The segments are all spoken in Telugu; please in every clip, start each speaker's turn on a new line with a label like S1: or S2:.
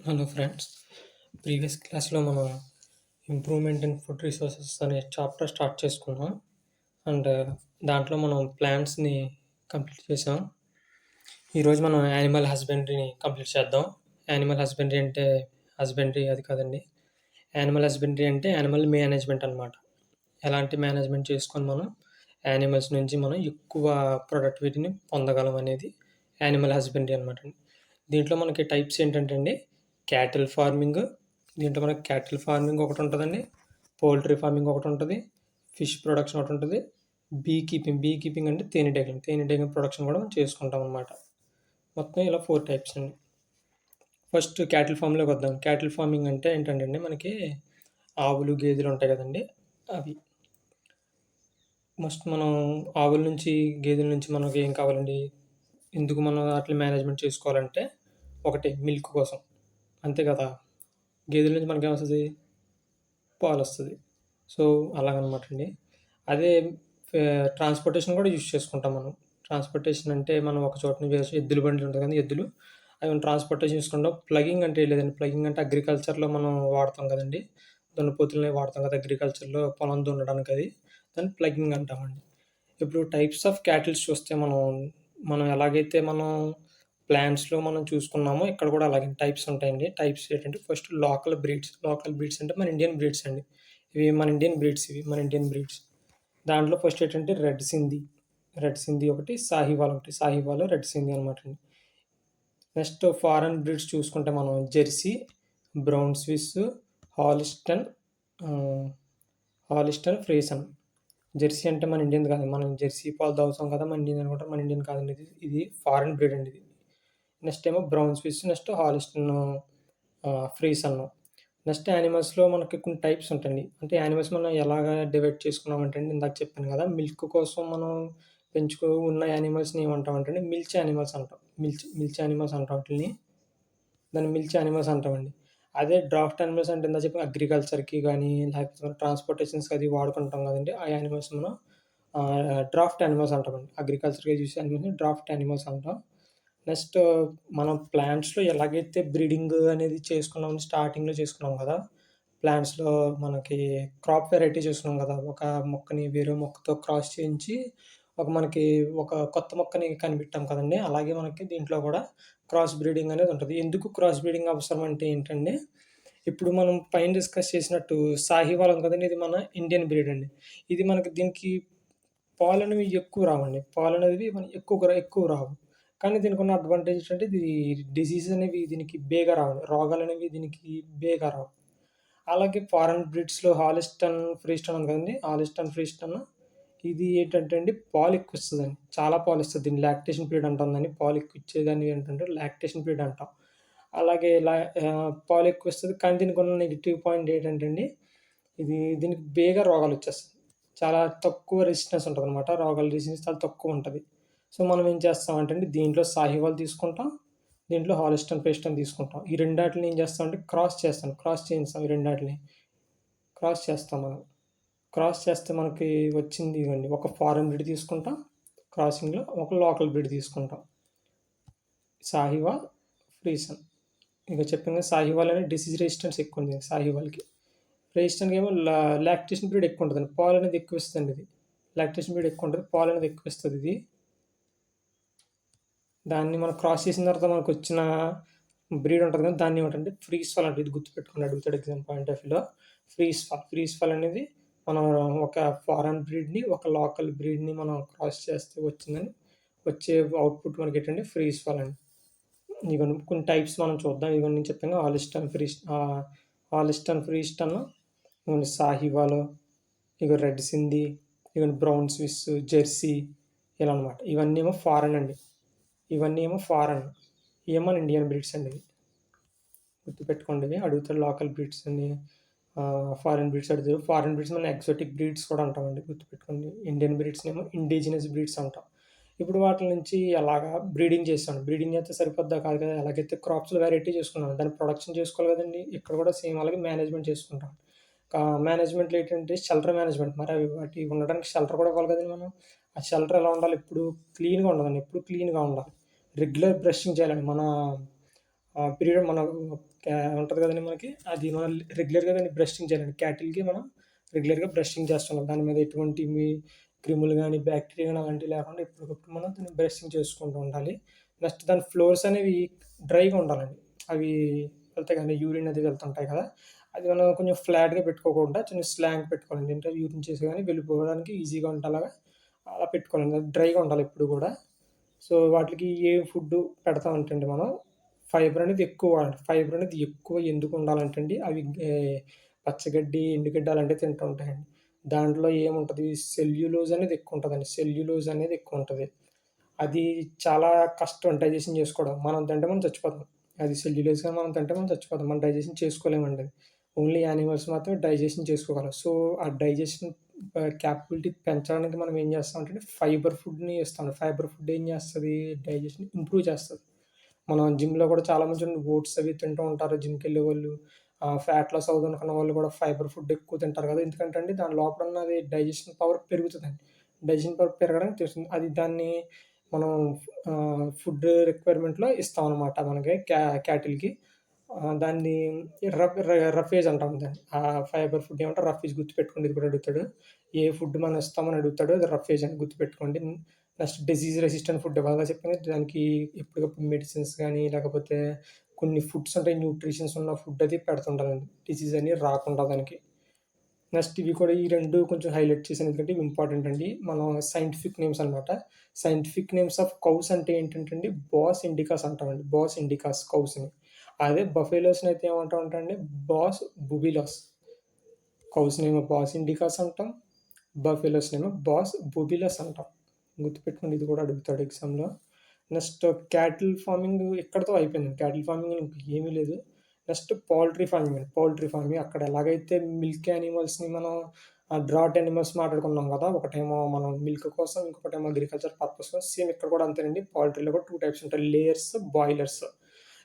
S1: హలో ఫ్రెండ్స్, ప్రీవియస్ క్లాస్లో మనం ఇంప్రూవ్మెంట్ ఇన్ ఫుడ్ రిసోర్సెస్ అనే చాప్టర్ స్టార్ట్ చేసుకున్నాం. అండ్ దాంట్లో మనం ప్లాంట్స్ని కంప్లీట్ చేసాం. ఈరోజు మనం యానిమల్ హస్బెండరీని కంప్లీట్ చేద్దాం. యానిమల్ హస్బెండరీ అంటే హస్బెండరీ అది కాదండి. యానిమల్ హస్బెండరీ అంటే యానిమల్ మేనేజ్మెంట్ అనమాట. ఎలాంటి మేనేజ్మెంట్ చేసుకొని మనం యానిమల్స్ నుంచి మనం ఎక్కువ ప్రొడక్టివిటీని పొందగలం అనేది యానిమల్ హస్బెండరీ అనమాట అండి. దీంట్లో మనకి టైప్స్ ఏంటంటే అండి, క్యాటిల్ ఫార్మింగ్, దీంట్లో మనకి క్యాటిల్ ఫార్మింగ్ ఒకటి ఉంటుందండి, పౌల్ట్రీ ఫార్మింగ్ ఒకటి ఉంటుంది, ఫిష్ ప్రొడక్షన్ ఒకటి ఉంటుంది, బీ కీపింగ్ అంటే తేనెటీగ ప్రొడక్షన్ కూడా మనం చేసుకుంటాం అనమాట. మొత్తం ఇలా 4 టైప్స్ అండి. ఫస్ట్ క్యాటిల్ ఫామ్లోకి వద్దాం. క్యాటిల్ ఫార్మింగ్ అంటే ఏంటంటే అండి, మనకి ఆవులు గేదెలు ఉంటాయి కదండి, అవి మస్ట్ మనం ఆవుల నుంచి గేదెల నుంచి మనకి ఏం కావాలండి, ఎందుకు మనం వాటిని మేనేజ్మెంట్ చేసుకోవాలంటే ఒకటి మిల్క్ కోసం, అంతే కదా. గేదెల నుంచి మనకేమొస్తుంది, పాలు వస్తుంది. సో అలాగనమాట అండి. అదే ట్రాన్స్పోర్టేషన్ కూడా యూజ్ చేసుకుంటాం మనం. ట్రాన్స్పోర్టేషన్ అంటే మనం ఒక చోట నుంచి ఎద్దుల బండ్లు ఉంటాయి కదా, ఎద్దులు, అవి ట్రాన్స్పోర్టేషన్ చేసుకుంటాం. ప్లగింగ్ అంటే లేదండి, ప్లగింగ్ అంటే అగ్రికల్చర్లో మనం వాడతాం కదండి, దున్నపోతుల్ని వాడతాం కదా అగ్రికల్చర్లో, పొలం దున్నడానికి, అది దాన్ని ప్లగింగ్ అంటామండి. ఇప్పుడు టైప్స్ ఆఫ్ క్యాటిల్స్ చూస్తే మనం ఎలాగైతే మనం ప్లాంట్స్లో మనం చూసుకున్నామో ఇక్కడ కూడా అలాగే టైప్స్ ఉంటాయండి. టైప్స్ ఏంటంటే, ఫస్ట్ లోకల్ బ్రీడ్స్ అంటే మన ఇండియన్ బ్రీడ్స్ అండి. ఇవి మన ఇండియన్ బ్రీడ్స్. దాంట్లో ఫస్ట్ ఏంటంటే రెడ్ సింధీ ఒకటి, సాహివాల్, రెడ్ సింధీ అనమాట అండి. నెక్స్ట్ ఫారెన్ బ్రీడ్స్ చూసుకుంటే మనం జెర్సీ, బ్రౌన్ స్విస్, హాలిస్టన్, ఫ్రీసన్. జెర్సీ అంటే మన ఇండియన్ కాదు, మనం జెర్సీ పాలు తాగుతాం కదా, మన ఇండియన్ అనుకుంటాం, మన ఇండియన్ కాదండి, ఇది ఫారెన్ బ్రీడ్ అండి ఇది. నెక్స్ట్ ఏమో బ్రౌన్ స్విస్, నెక్స్ట్ హాలిస్టన్ ఫ్రీసన్. నెక్స్ట్ యానిమల్స్లో మనకి కొన్ని టైప్స్ ఉంటాయండి. అంటే యానిమల్స్ మనం ఎలాగ డివైడ్ చేసుకున్నామంటే అండి, ఇందాక చెప్పాను కదా, మిల్క్ కోసం మనం ఉన్న యానిమల్స్ని ఏమంటామంటే అండి, మిల్చ్ యానిమల్స్ అంటాం. మిల్చ్ యానిమల్స్ అంటాం వాటిని. దాన్ని మిల్చ్ యానిమల్స్ అంటామండి. అదే డ్రాఫ్ట్ యానిమల్స్ అంటే ఇందాక చెప్పిన అగ్రికల్చర్కి కానీ, లేకపోతే ట్రాన్స్పోర్టేషన్స్కి అది వాడుకుంటాం కదండి, ఆ యానిమల్స్ మనం డ్రాఫ్ట్ యానిమల్స్ అంటామండి. అగ్రికల్చర్గా చూసే యానిమల్స్ని డ్రాఫ్ట్ యానిమల్స్ అంటాం. నెక్స్ట్ మనం ప్లాంట్స్లో ఎలాగైతే బ్రీడింగ్ అనేది స్టార్టింగ్లో చేసుకున్నాం కదా, ప్లాంట్స్లో మనకి క్రాప్ వెరైటీ చేసుకున్నాం కదా, ఒక మొక్కని వేరే మొక్కతో క్రాస్ చేయించి మనకి ఒక కొత్త మొక్కని కనిపెట్టాం కదండి, అలాగే మనకి దీంట్లో కూడా క్రాస్ బ్రీడింగ్ అనేది ఉంటుంది. ఎందుకు క్రాస్ బ్రీడింగ్ అవసరం అంటే ఏంటంటే, ఇప్పుడు మనం పైన డిస్కస్ చేసినట్టు సాహివాల్ ఉంది కదండి, ఇది మన ఇండియన్ బ్రీడ్ అండి. ఇది మనకి దీనికి పాలు అనేవి ఎక్కువ రావండి, ఎక్కువ రావు. కానీ దీనికి ఉన్న అడ్వాంటేజ్ ఏంటంటే, ఇది డిసీజ్ అనేవి దీనికి బేగా రావు, రోగాలు అనేవి దీనికి బేగా రావు. అలాగే ఫారెన్ బ్రీడ్స్లో ఫ్రీస్టన్ ఉంది కదండి, ఇది ఏంటంటే అండి, పాలు ఎక్కువ ఇస్తుందండి, చాలా పాలు ఇస్తుంది. దీన్ని లాక్టేషన్ పీరియడ్ అంటాం, దాన్ని పాలు ఎక్కువ ఇచ్చేదాన్ని ఏంటంటే లాక్టేషన్ పీరియడ్ అంటాం. అలాగే పాలు ఎక్కువ ఇస్తుంది. కానీ దీనికి ఉన్న నెగిటివ్ పాయింట్ ఏంటంటే అండి, దీనికి బేగా రోగాలు వచ్చేస్తాయి. చాలా తక్కువ రెసిస్టెన్స్ ఉంటుంది అనమాట, రోగాల రెసిస్టెన్స్ చాలా తక్కువ ఉంటుంది. సో మనం ఏం చేస్తామంటే అండి, దీంట్లో సాహివాల్ తీసుకుంటాం, దీంట్లో ఫ్రీస్టన్ తీసుకుంటాం. ఈ రెండాటిని ఏం చేస్తామంటే క్రాస్ చేస్తాం. ఈ రెండాటిని క్రాస్ చేస్తాం మనం. క్రాస్ చేస్తే మనకి వచ్చింది ఇవ్వండి, ఒక ఫారెన్ బ్రీడ్ తీసుకుంటాం, క్రాసింగ్లో ఒక లోకల్ బ్రీడ్ తీసుకుంటాం, సాహివాల్, ఫ్రీసన్. ఇక చెప్పాను కదా, సాహివాల్ అనేది డిసీజ్ రెసిస్టెన్స్ ఎక్కువ ఉంది సాహివాల్కి. ఫ్రీస్టన్కి ఏమో లాక్టేషన్ పీరియడ్ ఎక్కువ ఉంటుంది, పాలు అనేది ఎక్కువ ఇస్తుంది. ఇది లాక్టేషన్ పీరియడ్ ఎక్కువ ఉంటుంది, పాలు అనేది ఎక్కువ ఇస్తుంది. ఇది దాన్ని మనం క్రాస్ చేసిన తర్వాత మనకు వచ్చిన బ్రీడ్ ఉంటుంది కదా, దాన్ని ఏమిటంటే ఫ్రీజ్ ఫాల్ అంటే, ఇది గుర్తుపెట్టుకుని అడుగుతాడు ఎగ్జామ్ పాయింట్ ఆఫ్ వ్యూలో. ఫ్రీజ్ ఫాల్ అనేది మనం ఒక ఫారెన్ బ్రీడ్ని ఒక లోకల్ బ్రీడ్ని మనం క్రాస్ చేస్తే వచ్చే అవుట్పుట్ మనకి ఏంటంటే ఫ్రీజ్ ఫాల్ అండి. ఇవన్నీ కొన్ని టైప్స్ మనం చూద్దాం. ఇవన్నీ నేను చెప్పాను, ఫ్రీస్టన్, సాహివాల్, ఇక రెడ్ సింధీ, ఇక బ్రౌన్ స్విస్, జెర్సీ, ఇలా అనమాట. ఇవన్నీ ఏమో ఫారెన్ అండి, ఏమో ఇండియన్ బ్రీడ్స్ అండి. ఇవి గుర్తుపెట్టుకోండి, అడుగుతారు లోకల్ బ్రీడ్స్ అని, ఫారెన్ బ్రీడ్స్ అడుగుతారు. ఫారెన్ బ్రీడ్స్ మనం ఎగ్జోటిక్ బ్రీడ్స్ కూడా అంటామండి, గుర్తుపెట్టుకోండి. ఇండియన్ బ్రీడ్స్ ఏమో ఇండిజినస్ బ్రీడ్స్ అంటాం. ఇప్పుడు వాటి నుంచి ఎలాగా బ్రీడింగ్ చేస్తే సరిపోద్దా కాదు కదా, ఎలాగైతే క్రాప్స్లో వెరైటీ చేసుకున్నాం, దాన్ని ప్రొడక్షన్ చేసుకోవాలి కదండి, ఇక్కడ కూడా సేమ్ అలాగే మేనేజ్మెంట్ చేసుకుంటాం. మేనేజ్మెంట్లో ఏంటంటే షెల్టర్ మేనేజ్మెంట్, మరి వాటి ఉండడానికి షెల్టర్ కూడా ఇవ్వాలి కదండి మనం. ఆ షెల్టర్ ఎలా ఉండాలి, ఎప్పుడు క్లీన్గా ఉండాలి, రెగ్యులర్ బ్రషింగ్ చేయాలండి. మన పీరియడ్ మనం ఉంటది కదండీ మనకి. అది మనం రెగ్యులర్‌గా దాన్ని బ్రషింగ్ చేయాలండి. క్యాటిల్‌కి మనం రెగ్యులర్‌గా బ్రషింగ్ చేస్తున్నాం. దాని మీద ఎటువంటి క్రిములు గాని, బ్యాక్టీరియా గాని అలాంటివి లేకుండా ఎప్పటికప్పుడు మనం దాన్ని బ్రషింగ్ చేసుకుంటూ ఉండాలి. నెక్స్ట్ దాని ఫ్లోర్స్ అనేవి డ్రైగా ఉండాలండి. అవి వెళ్తాయి కదండీ! యూరిన్ అది వెళ్తుంటాయి కదా! అది మనం కొంచెం ఫ్లాట్‌గా పెట్టుకోకుండా చిన్న స్లాంగ్ పెట్టుకోవాలండి. అంటే యూరిన్ చేసి గాని వెళ్ళిపోవడానికి ఈజీగా ఉండేలాగా అలా పెట్టుకోవాలండి. అది డ్రైగా ఉండాలి ఎప్పుడు కూడా. సో, వాటిలికి ఏ ఫుడ్డు పెడతామంటే అండి మనం, ఫైబర్ అనేది ఎక్కువ వాడాలి. ఫైబర్ అనేది ఎక్కువ ఎందుకు ఉండాలంటే అండి, అవి పచ్చగడ్డి, ఎండుగడ్డి అలాంటివి తింటూ ఉంటాయండి. దాంట్లో ఏముంటది సెల్యులోజ్ అనేది ఎక్కువుంటదండి. సెల్యులోజ్ అనేది ఎక్కువుంటది. అది చాలా కష్టం డైజెషన్ చేసుకోవడం. మనం తింటే మనం చచ్చిపోతాం. అది సెల్యులోజ్ గాని మనం తింటే మనం చచ్చిపోతాం. మనం డైజెషన్ చేసుకోలేమండి అది. ఓన్లీ యానిమల్స్ మాత్రమే డైజెషన్ చేసుకోగలవు. సో, ఆ డైజెషన్ క్యాపబిలిటీ పెంచడానికి మనం ఏం చేస్తామంటే ఫైబర్ ఫుడ్‌ని ఇస్తాం. ఫైబర్ ఫుడ్ ఏం చేస్తది? డైజెషన్ ఇంప్రూవ్ చేస్తది. మనం జిమ్‌లో కూడా చాలా మంది చూడండి ఓట్స్ అవి తింటూ ఉంటారు జిమ్‌కెళ్ళేవాళ్ళు. ఫ్యాట్ లాస్ అవుదామనుకున్న వాళ్ళు కూడా ఫైబర్ ఫుడ్ ఎక్కువ తింటారు కదా! ఎందుకంటే అండి దాని లోపల ఉన్నది డైజెషన్ పవర్ పెరుగుతదండి. డైజెషన్ పవర్ పెరగడానికి చేస్తుంది. అది దాన్ని మనం ఫుడ్ రిక్వైర్మెంట్‌లో ఇస్తామనమాట మనకి క్యాటిల్‌కి. దాన్ని రఫేజ్ అంటాం దాన్ని. ఫైబర్ ఫుడ్ ఏమంటే రఫేజ్ గుర్తుపెట్టుకోండి ఇది కూడా అడుగుతాడు. ఏ ఫుడ్ మనం ఇస్తామని అడుగుతాడు. అది రఫేజ్ అని గుర్తుపెట్టుకోండి. నెక్స్ట్ డిసీజ్ రెసిస్టెంట్ ఫుడ్ బాగా చెప్పాను కదా! దానికి ఎప్పటికప్పుడు మెడిసిన్స్ గాని, లేకపోతే కొన్ని ఫుడ్స్ ఉంటాయి. న్యూట్రిషన్స్ ఉన్న ఫుడ్ అది పెడుతుండాలండి. డిసీజ్ అని రాకుండా దానికి. నెక్స్ట్ ఇవి కూడా ఈ 2 కొంచెం హైలైట్ చేశాను. ఎందుకంటే ఇవి ఇంపార్టెంట్ అండి. మనం సైంటిఫిక్ నేమ్స్ అనమాట. సైంటిఫిక్ నేమ్స్ ఆఫ్ కౌస్ అంటే ఏంటంటే అండి, బాస్ ఇండికాస్ అంటామండి. బాస్ ఇండికాస్ కౌస్‌ని. అదే బఫెలోస్‌ని అయితే ఏమంటామంటే అండి, బాస్ బుబిలాస్. కౌస్‌నేమో బాస్ ఇండికాస్ అంటాం. బఫెలోస్‌నేమో బాస్ బుబిలస్ అంటాం. గుర్తుపెట్టుకోండి ఇది కూడా అడుగుతాడు ఎగ్జామ్‌లో. నెక్స్ట్ క్యాటిల్ ఫార్మింగ్ ఇక్కడితో అయిపోయిందండి. క్యాటిల్ ఫార్మింగ్ ఇంక ఏమీ లేదు. నెక్స్ట్ పౌల్ట్రీ ఫార్మింగ్ అండి. పౌల్ట్రీ ఫార్మింగ్ అక్కడ ఎలాగైతే మిల్క్ యానిమల్స్‌ని మనం డ్రాట్ యానిమల్స్ మాట్లాడుకున్నాం కదా! ఒకటేమో మనం మిల్క్ కోసం, ఇంకొకటేమో అగ్రికల్చర్ పర్పస్ కోసం. సేమ్ ఇక్కడ కూడా అంతేనండి. పౌల్ట్రీలో కూడా 2 టైప్స్ ఉంటాయి. Layers, boilers.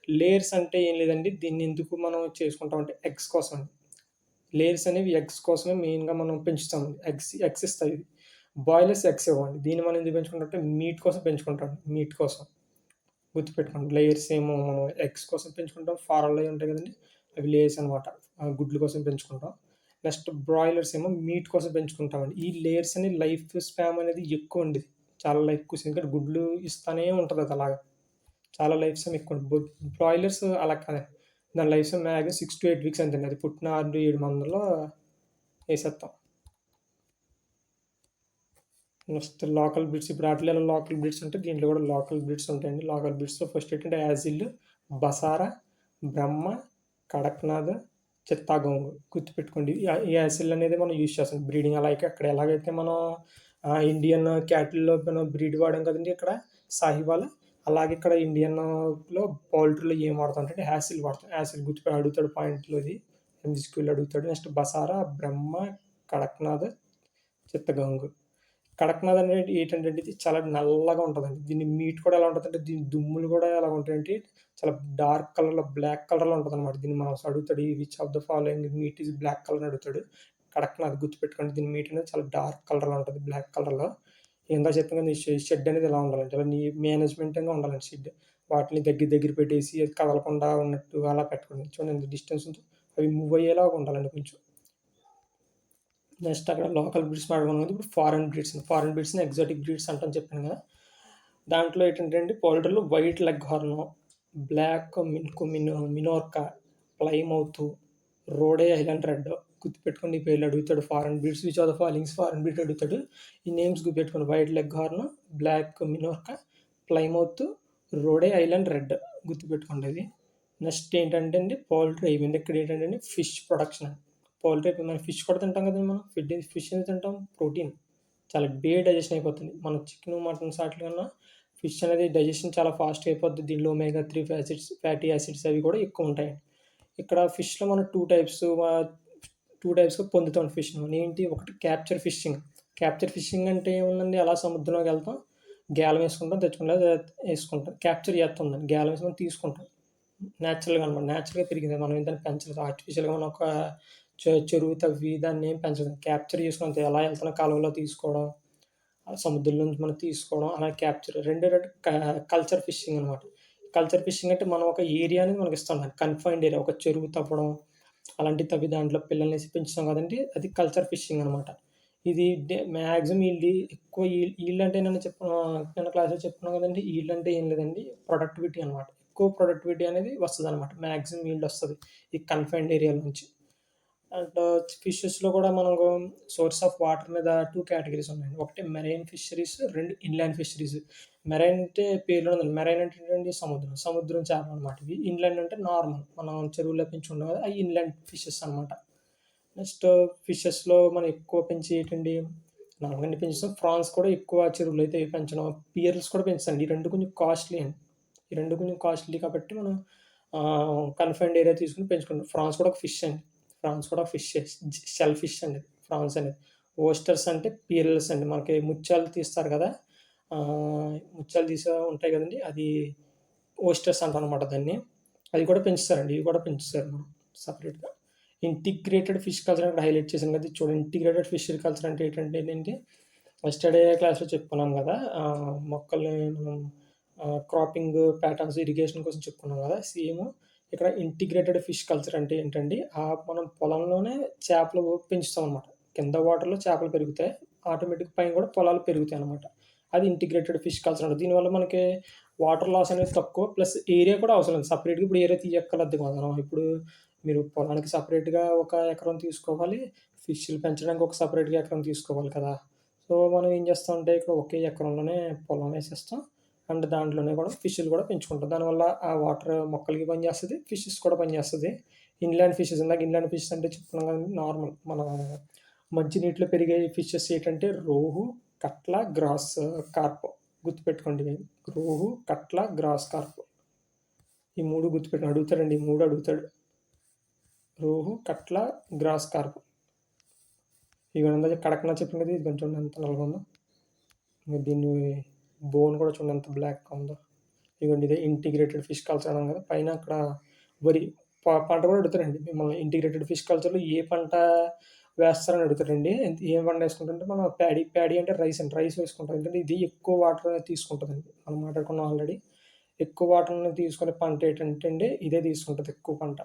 S1: లేయర్స్ అంటే ఏం లేదండి. దీన్ని ఎందుకు మనం చేసుకుంటామంటే ఎగ్స్ కోసం అండి. లేయర్స్ అనేవి ఎగ్స్ కోసమే మెయిన్‌గా మనం పెంచుతాం. ఎగ్స్ ఇస్తాయి ఇవి. బాయిలర్స్ ఎగ్స్ ఇవ్వండి. దీన్ని మనం ఎందుకు పెంచుకుంటామంటే మీట్ కోసం పెంచుకుంటాం. మీట్ కోసం. గుర్తుపెట్టుకోండి. లేయర్స్ ఏమో మనం ఎగ్స్ కోసం పెంచుకుంటాం. ఫారంలో ఉంటాయి కదండీ! అవి లేయర్స్ అనమాట. గుడ్ల కోసం పెంచుకుంటాం. నెక్స్ట్ బ్రాయిలర్స్ ఏమో మీట్ కోసం పెంచుకుంటామండి. ఈ లేయర్స్ అని లైఫ్ స్పాన్ అనేది ఎక్కువండి. చాలా ఎక్కువ. ఎందుకంటే గుడ్లు ఇస్తానే ఉంటది అది అలాగా. చాలా లైఫ్ స్పాన్ ఎక్కువండి. బ్రాయిలర్స్ అలా కాదండి. దాని లైఫ్ స్పాన్ మ్యాక్స్ 6-8 వీక్స్ అంతేండి. అది పుట్టిన 6-7 మందలో ఏసేత్తాం. నెక్స్ట్ లోకల్ బ్రీడ్స్ ఇప్పుడు ఆటిల్లో లోకల్ బ్రీడ్స్ ఉంటాయి. దీంట్లో కూడా లోకల్ బ్రీడ్స్ ఉంటాయండి. లోకల్ బ్రీడ్స్‌లో ఫస్ట్ ఏంటంటే యాజిల్, బసారా, బ్రహ్మ, కడక్నాథ్, చిత్తాగోంగ్ గుర్తుపెట్టుకోండి. ఈ యాసిల్ అనేది మనం యూజ్ చేస్తాం బ్రీడింగ్ అలాగే అక్కడ ఎలాగైతే మనం ఇండియన్ క్యాటిల్‌లో మనం బ్రీడ్ వాడాం కదండీ ఇక్కడ సాహివాల్. అలాగే ఇక్కడ ఇండియన్‌లో పౌల్ట్రీలో ఏం వాడతాం అంటే యాసిల్ వాడతాం. యాసిల్ అడుగుతాడు పాయింట్‌లో ఇది. ఎంసీక్యూలో అడుగుతాడు. నెక్స్ట్ బసారా, బ్రహ్మ, కడక్నాథ్, చిత్తగోంగ్. కడక్నాథ్ అనేది ఏంటంటే ఇది చాలా నల్లగా ఉంటదండి. దీని మీట్ కూడా ఎలా ఉంటదంటే దీని దుమ్ములు కూడా ఎలా ఉంటాయంటే చాలా డార్క్ కలర్‌లో బ్లాక్ కలర్‌లో ఉంటదనమాట. దీన్ని మనం అడుగుతాడు which of the following meat is black colour అని అడుగుతాడు. కడక్నాథ్ గుర్తుపెట్టుకోండి. దీని మీట్ అనేది చాలా డార్క్ కలర్‌లో ఉంటది. బ్లాక్ కలర్‌లో. ఇందాక చెప్పాను కదా! ఈ షెడ్ అనేది ఎలా ఉండాలంటే చాలా మేనేజ్‌మెంట్‌గా ఉండాలండి షెడ్. వాటిని దగ్గర దగ్గర పెట్టేసి అది కదలకుండా ఉన్నట్టు అలా పెట్టకూడదు. చూడండి ఎంత డిస్టెన్స్ ఉందో అవి మూవ్ అయ్యేలాగా ఉండాలండి కొంచెం. నెక్స్ట్ అక్కడ లోకల్ బ్రీడ్స్ మాట్లాడుకున్నాం కదా! ఇప్పుడు ఫారెన్ బ్రీడ్స్. ఫారెన్ బ్రీడ్స్‌ని ఎగ్జాటిక్ బ్రీడ్స్ అంటాం చెప్పాను కదా! దాంట్లో ఏంటంటే అండి పౌల్ట్రీలో white Leghorn, black Minorca, Plymouth, Rhode Island red గుర్తుపెట్టుకోండి. ఈ పేర్లు అడుగుతాడు. Foreign breeds which are the following foreign breed అడుగుతాడు. ఈ నేమ్స్ గుర్తుపెట్టుకోండి. White Leghorn, black Minorca, Plymouth, Rhode Island red గుర్తుపెట్టుకోండి అది. నెక్స్ట్ ఏంటంటే అండి పౌల్ట్రీ అయిపోయింది. ఇక్కడ ఏంటంటే అండి ఫిష్ ప్రొడక్షన్. పౌల్ట్రీ మనం ఫిష్ కూడా తింటాం కదండీ మనం. ఫిష్ ఎందుకు తింటాం? ప్రోటీన్. చాలా డైజెషన్ అయిపోతుంది. మనం చికెను, మటన్స్ ఆటిల కన్నా ఫిష్ అనేది డైజెషన్ చాలా ఫాస్ట్‌గా అయిపోద్ది. దీనిలో ఒమేగా 3 ఫ్యాటీ యాసిడ్స్ అవి కూడా ఎక్కువుంటాయండి. ఇక్కడ ఫిష్‌లో మనం 2 టైప్స్‌గా పొందుతాం ఫిష్‌ని. ఏంటి ఒకటి క్యాప్చర్ ఫిషింగ్. క్యాప్చర్ ఫిషింగ్ అంటే ఏముందండి అలా సముద్రంలోకి వెళ్తాం. గేలం వేసుకుంటాం, తెచ్చుకుంటాం లేదా ఏసుకుంటాం. క్యాప్చర్ చేస్తుందండి. గేలం వేసి మనం తీసుకుంటాం. నేచురల్‌గా అనమాట. నేచురల్‌గా పెరిగింది. మనం ఏం దాన్ని పెంచలేదు. ఆర్టిఫిషియల్‌గా మనం ఒక చెరువు తవ్వి దాన్నేం పెంచలేదు. క్యాప్చర్ చేసుకున్నాం. ఎలా వెళ్తున్న కాలువలో తీసుకోవడం, సముద్రం నుంచి మనం తీసుకోవడం అలా క్యాప్చర్. రెండో రకం కల్చర్ ఫిషింగ్ అనమాట. కల్చర్ ఫిషింగ్ అంటే మనం ఒక ఏరియా అనేది మనకిస్తాం. Confined area. ఒక చెరువు తవ్వడం, అలాంటివి తవ్వి దాంట్లో పిల్లల్నేసి పెంచుతాం కదండీ! అది కల్చర్ ఫిషింగ్ అనమాట. ఇది మాక్సిమం ఎక్కువ ఈల్డ్ అంటే నిన్న క్లాస్‌లో చెప్పుకున్నాం కదండీ! ఈల్డ్ అంటే ఏం లేదండి. ప్రొడక్టివిటీ అనమాట. ఎక్కువ ప్రొడక్టివిటీ అనేది వస్తదనమాట. మాక్సిమం ఈల్డ్ వస్తది. ఈ కన్‌ఫైన్డ్ ఏరియాల నుంచి. అండ్ ఫిషెస్‌లో కూడా మనకు సోర్స్ ఆఫ్ వాటర్ మీద 2 కేటగరీస్ ఉన్నాయండి. ఒకటి marine fisheries, 2 inland fisheries. Marine అంటే పేరులోనే ఉందండి. మెరైన్ అంటే ఏంటండి సముద్రం. సముద్రం చేపలనమాట ఇవి. ఇన్‌లాండ్ అంటే నార్మల్ మనం చెరువులో పెంచుకుంటాం కదా! అయి ఇన్‌లాండ్ ఫిషెస్ అనమాట. నెక్స్ట్ ఫిషెస్‌లో మనం ఎక్కువ పెంచేయేటండి నార్మల్‌గా అన్ని పెంచుతాం. ఫ్రాన్స్ కూడా ఎక్కువ చెరువులో అయితే పెంచడం. పియర్స్ కూడా పెంచుతారండి. ఈ 2 కొంచెం కాస్ట్‌లీ అండి. ఈ 2 కొంచెం కాస్ట్‌లీ కాబట్టి మనం కన్‌ఫైన్డ్ ఏరియా తీసుకొని పెంచుకుంటాం. ఫ్రాన్స్ కూడా ఒక ఫిష్ అండి. ఫ్రాన్స్ కూడా ఫిషే. షెల్ ఫిష్ అండి ఫ్రాన్స్ అనేది. ఓస్టర్స్ అంటే పియర్లెస్ అండి. మనకి ముత్యాలు తీస్తారు కదా! ముత్యాలు తీసే ఉంటాయి కదండీ! అది ఓస్టర్స్ అంటామనమాట దాన్ని. అవి కూడా పెంచుతారండి. ఇవి కూడా పెంచుతారు మనం సెపరేట్‌గా. ఇంటిగ్రేటెడ్ ఫిష్ కల్చర్ అని హైలైట్ చేశాను కదా! ఇది చూడండి. ఇంటిగ్రేటెడ్ ఫిష్ కల్చర్ అంటే ఏంటంటే యస్టర్‌డే క్లాస్‌లో చెప్పుకున్నాం కదా! మొక్కల్ని మనం క్రాపింగ్ ప్యాటర్న్స్, ఇరిగేషన్ కోసం చెప్పుకున్నాం కదా! సేమ్ ఇక్కడ ఇంటిగ్రేటెడ్ ఫిష్ కల్చర్ అంటే ఏంటండి, మనం పొలంలోనే చేపలు పెంచుతామనమాట. కింద వాటర్‌లో చేపలు పెరుగుతాయి. ఆటోమేటిక్‌గా పైన కూడా పొలాలు పెరుగుతాయనమాట. అది ఇంటిగ్రేటెడ్ ఫిష్ కల్చర్ అంటారు. దీనివల్ల మనకి వాటర్ లాస్ అనేది తక్కువ. ప్లస్ ఏరియా కూడా అవసరం లేదు. సెపరేట్‌గా ఇప్పుడు ఏరియా తీయక్కర్లేదు మనం. ఇప్పుడు మీరు పొలానికి సెపరేట్‌గా ఒక ఎకరం తీసుకోవాలి. ఫిష్‌లు పెంచడానికి ఒక సెపరేట్‌గా ఎకరం తీసుకోవాలి కదా! సో, మనం ఏం చేస్తామంటే ఇక్కడ ఒకే ఎకరంలోనే పొలం వేసేస్తాం. అండ్ దాంట్లోనే కూడా ఫిష్‌లు కూడా పెంచుకుంటాం. దానివల్ల ఆ వాటర్ మొక్కలకి పనిచేస్తది. ఫిషెస్ కూడా పనిచేస్తది. ఇన్‌లాండ్ ఫిషెస్ ఇందాక ఇన్‌లాండ్ ఫిషెస్ అంటే చెప్పుకున్నాం కదండీ! నార్మల్ మన మంచి నీటిలో పెరిగే ఫిషెస్ ఏంటంటే రోహు, కట్ల, గ్రాస్ కార్ప్ గుర్తుపెట్టుకోండి ఇవి. రోహు, కట్ల, గ్రాస్ కార్ప్. ఈ 3 గుర్తుపెట్టుకోండి. అడుగుతాడండి. ఈ 3 అడుగుతాడు. రోహు, కట్ల, గ్రాస్ కార్ప్. ఇగో ఇందాక కడక్నాథ్ చెప్పాను కదా! ఇది కొంచెం చూడండి ఎంత నల్లగా ఉందో. దీన్ని బోన్ కూడా చూడండి ఎంత బ్లాక్‌గా ఉందో. ఇదిగోండి ఇదే ఇంటిగ్రేటెడ్ ఫిష్ కల్చర్ అన్నాం కదా! పైన అక్కడ వరి పంట కూడా అడుగుతారండి మిమ్మల్ని. ఇంటిగ్రేటెడ్ ఫిష్ కల్చర్‌లో ఏ పంట వేస్తారని అడుగుతారండి. ఏ పంట వేసుకుంటారంటే మనం ప్యాడీ అంటే రైస్ అండి. రైస్ వేసుకుంటాం. ఎందుకంటే ఇది ఎక్కువ వాటర్ తీసుకుంటదండి. మనం మాట్లాడుకున్నాం ఆల్రెడీ. ఎక్కువ వాటర్‌ని తీసుకునే పంట ఏంటంటే అండి ఇదే తీసుకుంటది ఎక్కువ పంట.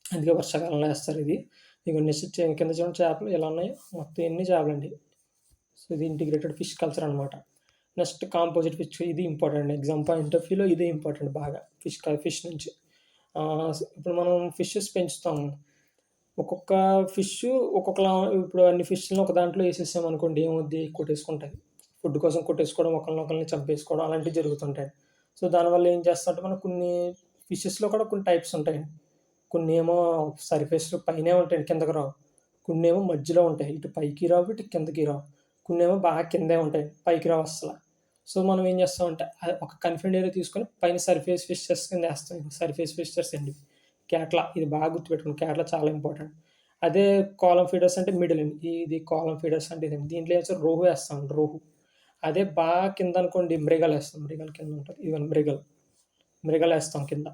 S1: అందుకే వర్షాకాలంలో ఏస్తారు ఇది. ఇగో నెక్స్ట్ కింద చూడండి చేపలు ఎలా ఉన్నాయో. మొత్తం ఇయన్నీ చేపలండి. సో, ఇది ఇంటిగ్రేటెడ్ ఫిష్ కల్చర్ అనమాట. నెక్స్ట్ కాంపోజిట్ ఫిష్ ఇది ఇంపార్టెంట్. ఎగ్జామ్ పాయింట్ ఆఫ్ వ్యూలో ఇదే ఇంపార్టెంట్ బాగా ఫిష్ నుంచి. ఇప్పుడు మనం ఫిషెస్ పెంచుతాము. ఒక్కొక్క ఫిష్ ఒక్కొక్కలా ఇప్పుడు అన్ని ఫిష్‌లని ఒక దాంట్లో ఏసేసామనుకోండి ఏమవుద్ది కొట్టేసుకుంటాయి. ఫుడ్ కోసం కొట్టేసుకోవడం, ఒకళ్ళనొకళ్ళని చంపేసుకోవడం అలాంటివి జరుగుతుంటాయి. సో, దానివల్ల ఏం చేస్తామంటే మనం కొన్ని ఫిషెస్‌లో కూడా కొన్ని టైప్స్ ఉంటాయండి. కొన్నేమో సర్ఫేస్‌లో పైనే ఉంటాయండి కిందకి రావు. కొన్నేమో మధ్యలో ఉంటాయి. ఇటు పైకి రావు, ఇటు కిందకి రావు. కొన్నేమో బాగా కిందే ఉంటాయి. పైకి రావు అస్సల. సో, మనం ఏం చేస్తామంటే ఒక కన్ఫైన్డ్ ఏరియా తీసుకొని పైన సర్ఫేస్ ఫిషెస్ కింద ఏస్తాం. సర్ఫేస్ ఫిషెస్ అండి. క్యాట్లా ఇది బాగా గుర్తుపెట్టుకోండి. క్యాట్లా చాలా ఇంపార్టెంట్. అదే కాలమ్ ఫీడర్స్ అంటే మిడిల్ అండి. ఇది కాలమ్ ఫీడర్స్ అంటే ఇదండి. దీంట్లో ఏం చేస్తాం రోహు ఏస్తామండి రోహు. అదే బాగా కిందనుకోండి మృగాలేస్తాం. మృగాలు కింద ఉంటది. ఇదిగోండి మృగాలు. మృగాలేస్తాం కింద.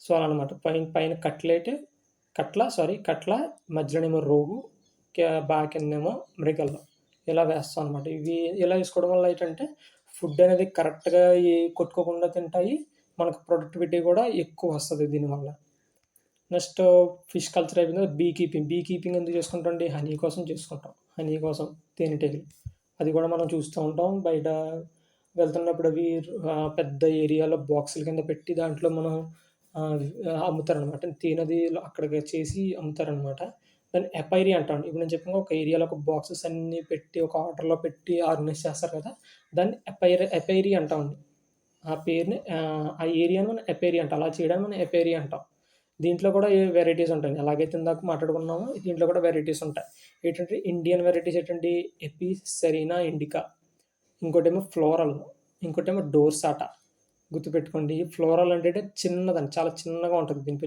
S1: సో, అలా అనమాట. పైన పైన కట్ల మధ్యలోనేమో రోహు, బాగా కిందేమో మృగలు. ఇలా వేస్తాం అనమాట. ఇవి ఇలా వేసుకోవడం వల్ల ఏంటంటే ఫుడ్ అనేది కరెక్ట్‌గా కొట్టుకోకుండా తింటాయి. మనకు ప్రొడక్టివిటీ కూడా ఎక్కువ వస్తది దీనివల్ల. నెక్స్ట్ ఫిష్ కల్చర్ అయిపోయింది కదా! బీ కీపింగ్ ఎందుకు చేసుకుంటామండి? హనీ కోసం చేసుకుంటాం. హనీ కోసం తేనెటీగలు. అది కూడా మనం చూస్తూ ఉంటాం. బయట వెళ్తున్నప్పుడు అవి పెద్ద ఏరియాలో బాక్సుల కింద పెట్టి దాంట్లో మనం ఆహ్, అమ్ముతారనమాట. తేనెది అక్కడికి చేసి అమ్ముతారనమాట. దాన్ని ఎపైరీ అంటాం. ఇప్పుడు నేను చెప్పాను ఒక ఏరియాలో ఒక బాక్సెస్ అన్నీ పెట్టి ఒక ఆర్డర్‌లో పెట్టి ఆర్గనైజ్ చేస్తారు కదా! దాన్ని ఎపైరీ అంటామండి. ఆ పేరుని ఆ ఏరియాని మనం ఎపైరీ అంటాం. అలా చేయడాన్ని మనం ఎపైరీ అంటాం. దీంట్లో కూడా వెరైటీస్ ఉంటాయండి. ఎలాగైతే ఇందాక మాట్లాడుకున్నామో దీంట్లో కూడా వెరైటీస్ ఉంటాయి. ఏంటంటే ఇండియన్ వెరైటీస్ ఏంటండి ఎపి, సెరీనా, ఇండికా. ఇంకోటేమో ఫ్లోరల్. ఇంకోటేమో డోర్సాటా. గుర్తుపెట్టుకోండి. ఫ్లోరల్ అంటే చిన్నదండి. చాలా చిన్నగా ఉంటది. దీని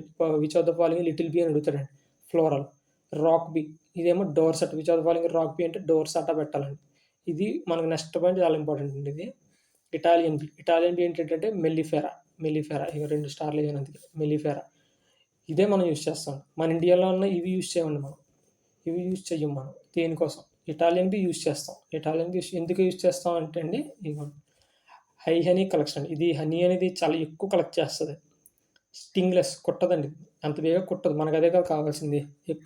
S1: which of the following little bee అని అడుగుతాడండి. ఫ్లోరల్. Rock bee. ఇదేమో డోర్సాటా. Which of the following rock bee అంటే డోర్సాటా పెట్టాలండి. ఇది మనకు నెక్స్ట్ పాయింట్ చాలా ఇంపార్టెంట్ అండి ఇది. Italian bee. ఇటాలియన్ బీ ఏంటంటే మెల్లిఫెరా. ఇగ 2 స్టార్‌లు ఎయ్యాను అందుకే. మెల్లిఫెరా. ఇదే మనం యూజ్ చేస్తాం. మన ఇండియాలో ఉన్న ఇవి యూజ్ చేయమండి మనం. ఇవి యూజ్ చెయ్యం మనం దేనికోసం. ఇటాలియన్ బీ యూజ్ చేస్తాం. ఇటాలియన్ బీ ఎందుకు యూజ్ చేస్తాం అంటే అండి ఇదిగోండి. High honey collection. ఇది హనీ అనేది చాలా ఎక్కువ కలెక్ట్ చేస్తది. స్టింగ్‌లెస్ కుట్టదండి. అంత బేగా కుట్టదు. మనకదే కదా కావాల్సింది.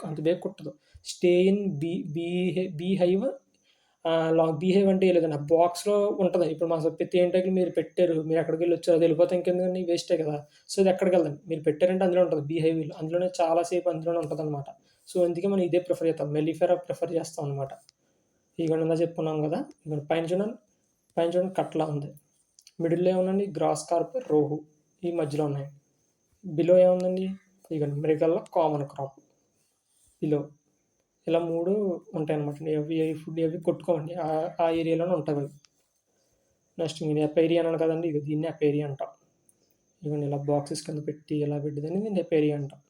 S1: అంత బేగా కుట్టదు. Stay in bee hive beehive అంటే ఏం లేదండి. ఆ బాక్స్‌లో ఉంటది. ఇప్పుడు మా తేనెటీగలు మీరు పెట్టారు. మీరు ఎక్కడికెళ్ళొచ్చారు. అది వెళ్ళిపోతే ఇంకెందుకండి వేస్టే కదా! సో, అది ఎక్కడికెళ్ళదండి. మీరు పెట్టారంటే అందులో ఉంటది బీహైవ్‌లో. అందులోనే చాలా సేపు అందులోనే ఉంటదనమాట. సో, అందుకే మనం ఇదే ప్రిఫర్ చేస్తాం. మెల్లిఫెరా ప్రిఫర్ చేస్తాం అనమాట. ఇదిగోండి ఇందాక చెప్పుకున్నాం కదా! ఇదిగోండి పైన చూడండి కట్లా ఉంది. మిడిల్‌లో ఏముందండి గ్రాస్ కార్ప్, రోహు ఈ మధ్యలో ఉన్నాయి. బిలో ఏముందండి? ఇదిగోండి మృగల్ల కామన్ క్రాప్ బిలో. ఇలా 3 ఉంటాయనమాట. అవి కొట్టుకోవండి. ఆ ఏరియాలోనే ఉంటావవి. నెక్స్ట్ నేను ఎపైరి అన్నాను కదండీ! ఇగో దీన్ని ఎపైరి అంటాం. ఇదిగోండి ఇలా బాక్సెస్ కింద పెట్టి ఇలా పెట్టేదాన్ని దీన్ని ఎపైరి అంటాం.